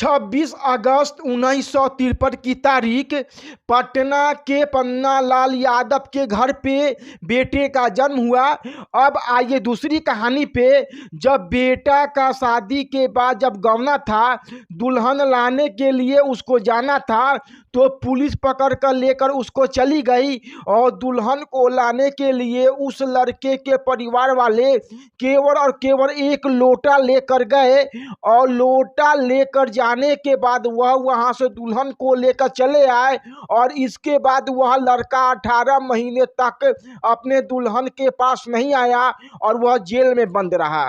26 अगस्त 1953 की तारीख पटना के पन्ना लाल यादव के घर पे बेटे का जन्म हुआ। अब आइए दूसरी कहानी पे। जब बेटा का शादी के बाद जब गौना था, दुल्हन लाने के लिए उसको जाना था, तो पुलिस पकड़ कर लेकर उसको चली गई और दुल्हन को लाने के लिए उस लड़के के परिवार वाले केवल और केवल एक लोटा लेकर गए और लोटा लेकर जाने के बाद वह वहां से दुल्हन को लेकर चले आए और इसके बाद वह लड़का 18 महीने तक अपने दुल्हन के पास नहीं आया और वह जेल में बंद रहा।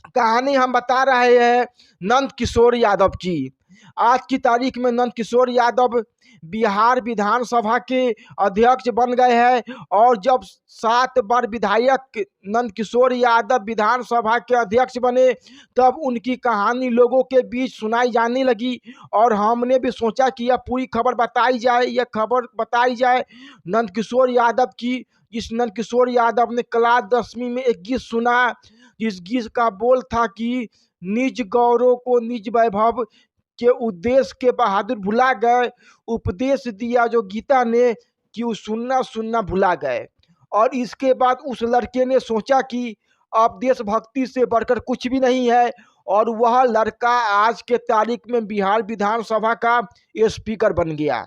कहानी हम बता रहे हैं नंद किशोर यादव की। आज की तारीख में नंद किशोर यादव बिहार विधानसभा के अध्यक्ष बन गए हैं और जब 7 बार विधायक नंद किशोर यादव विधानसभा के अध्यक्ष बने, तब उनकी कहानी लोगों के बीच सुनाई जाने लगी और हमने भी सोचा कि यह पूरी खबर बताई जाए, यह खबर बताई जाए नंद किशोर यादव की। इस नंद किशोर यादव ने क्लास 10वीं में एक गीत सुना, जिस गीत का बोल था कि निज गौरव को निज वैभव के उद्देश्य के बहादुर भुला गए, उपदेश दिया जो गीता ने कि वो सुनना सुनना भुला गए। और इसके बाद उस लड़के ने सोचा कि अब देशभक्ति से बढ़कर कुछ भी नहीं है और वह लड़का आज के तारीख में बिहार विधानसभा का स्पीकर बन गया।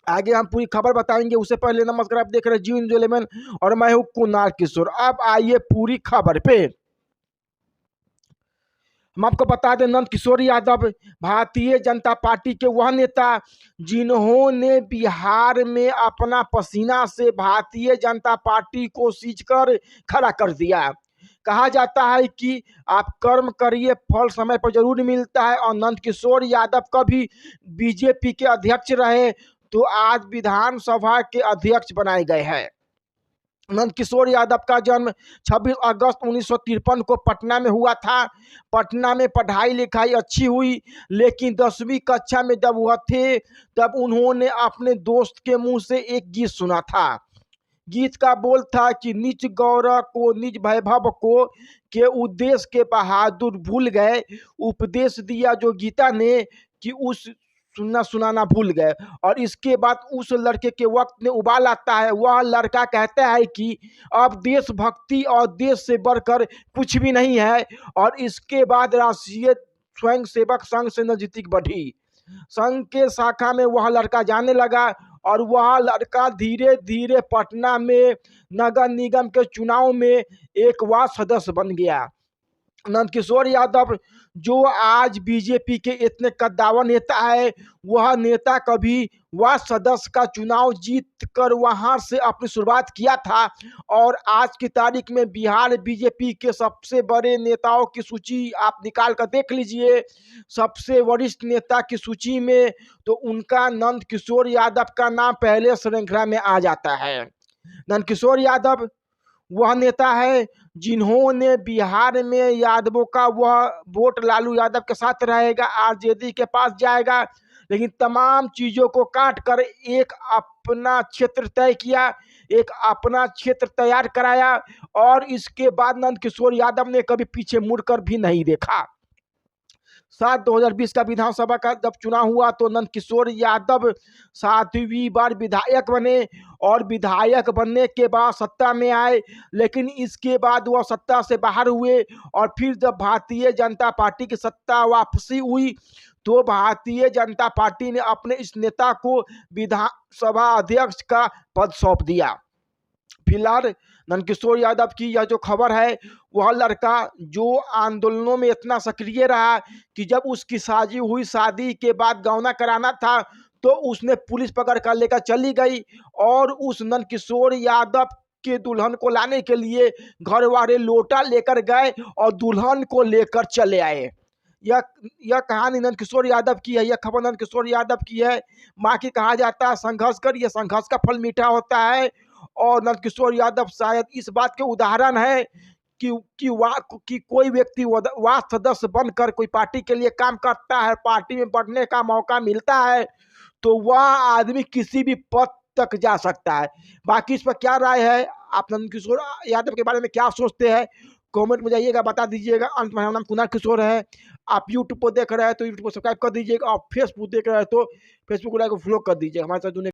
आगे हम पूरी खबर बताएंगे, उससे पहले नमस्कार, आप देख रहे हैं जी न्यूज़ 11 और मैं हूं कुणाल किशोर। अब आइए पूरी खबर पे। हम आपको बता दें, नंद किशोर यादव भारतीय जनता पार्टी के वह नेता जिन्होंने बिहार में अपना पसीना से भारतीय जनता पार्टी को सींचकर खड़ा कर दिया। कहा जाता है कि आप कर्म करिए, फल समय पर जरूर मिलता है और नंद किशोर यादव कभी बीजेपी के अध्यक्ष रहे तो आज विधानसभा के अध्यक्ष बनाए गए हैं। नंद किशोर यादव का जन्म 26 अगस्त 1953 को पटना में हुआ था। पटना में पढ़ाई लिखाई अच्छी हुई, लेकिन 10वीं कक्षा में जब वह थे तब उन्होंने अपने दोस्त के मुंह से एक गीत सुना था। गीत का बोल था कि निज गौरव को निज वैभव को के उद्देश्य के बहादुर भूल गए, उपदेश दिया जो गीता ने कि उस सुनना सुनाना भूल गए। और इसके बाद उस लड़के के वक्त में उबाल आता है। वह लड़का कहता है कि अब देशभक्ति और देश से बढ़कर कुछ भी नहीं है। और इसके बाद राष्ट्रीय स्वयंसेवक संघ से नजदीक बढ़ी। संघ के शाखा में वह लड़का जाने लगा और वह लड़का धीरे धीरे पटना में नगर निगम के चुनाव में एक वार्ड सदस्य बन गया। नंद किशोर यादव जो आज बीजेपी के इतने कद्दावर नेता है, वह नेता कभी वार्ड सदस्य का चुनाव जीत कर वहां से अपनी शुरुआत किया था। और आज की तारीख में बिहार बीजेपी के सबसे बड़े नेताओं की सूची आप निकाल कर देख लीजिए, सबसे वरिष्ठ नेता की सूची में तो उनका नंद किशोर यादव का नाम पहले श्रृंखला में आ जाता है। नंद किशोर यादव वह नेता है जिन्होंने बिहार में यादवों का वह वोट लालू यादव के साथ रहेगा, आरजेडी के पास जाएगा, लेकिन तमाम चीज़ों को काट कर एक अपना क्षेत्र तय किया, एक अपना क्षेत्र तैयार कराया और इसके बाद नंद किशोर यादव ने कभी पीछे मुड़कर भी नहीं देखा। 2020 का विधानसभा का जब चुनाव हुआ तो नंद किशोर यादव 7वीं बार विधायक बने और विधायक बनने के बाद सत्ता में आए, लेकिन इसके बाद वह सत्ता से बाहर हुए और फिर जब भारतीय जनता पार्टी की सत्ता वापसी हुई तो भारतीय जनता पार्टी ने अपने इस नेता को विधानसभा अध्यक्ष का पद सौंप दिया। फिलहाल नंद किशोर यादव की यह जो खबर है, वह लड़का जो आंदोलनों में इतना सक्रिय रहा कि जब उसकी शादी हुई, शादी के बाद गौना कराना था तो उसने पुलिस पकड़ कर लेकर चली गई और उस नंद किशोर यादव के दुल्हन को लाने के लिए घर वाले लोटा लेकर गए और दुल्हन को लेकर चले आए। यह कहानी नंद किशोर यादव की है, यह खबर नंद किशोर यादव की है। माँ की कहा जाता है संघर्ष कर, यह संघर्ष का फल मीठा होता है। और नंद किशोर यादव शायद इस बात के उदाहरण है कि कोई व्यक्ति वार्ड सदस्य बनकर कोई पार्टी के लिए काम करता है, पार्टी में बढ़ने का मौका मिलता है तो वह आदमी किसी भी पद तक जा सकता है। बाकी इस पर क्या राय है, आप नंद किशोर यादव के बारे में क्या सोचते हैं, कमेंट में जाइएगा, बता दीजिएगा। अंत में, मेरा नाम कुणाल किशोर है। आप यूट्यूब पर देख रहे हैं तो यूट्यूब को सब्सक्राइब कर दीजिएगा, और फेसबुक देख रहे हैं तो फेसबुक को लाइक फॉलो कर दीजिएगा। हमारे साथ जुड़ने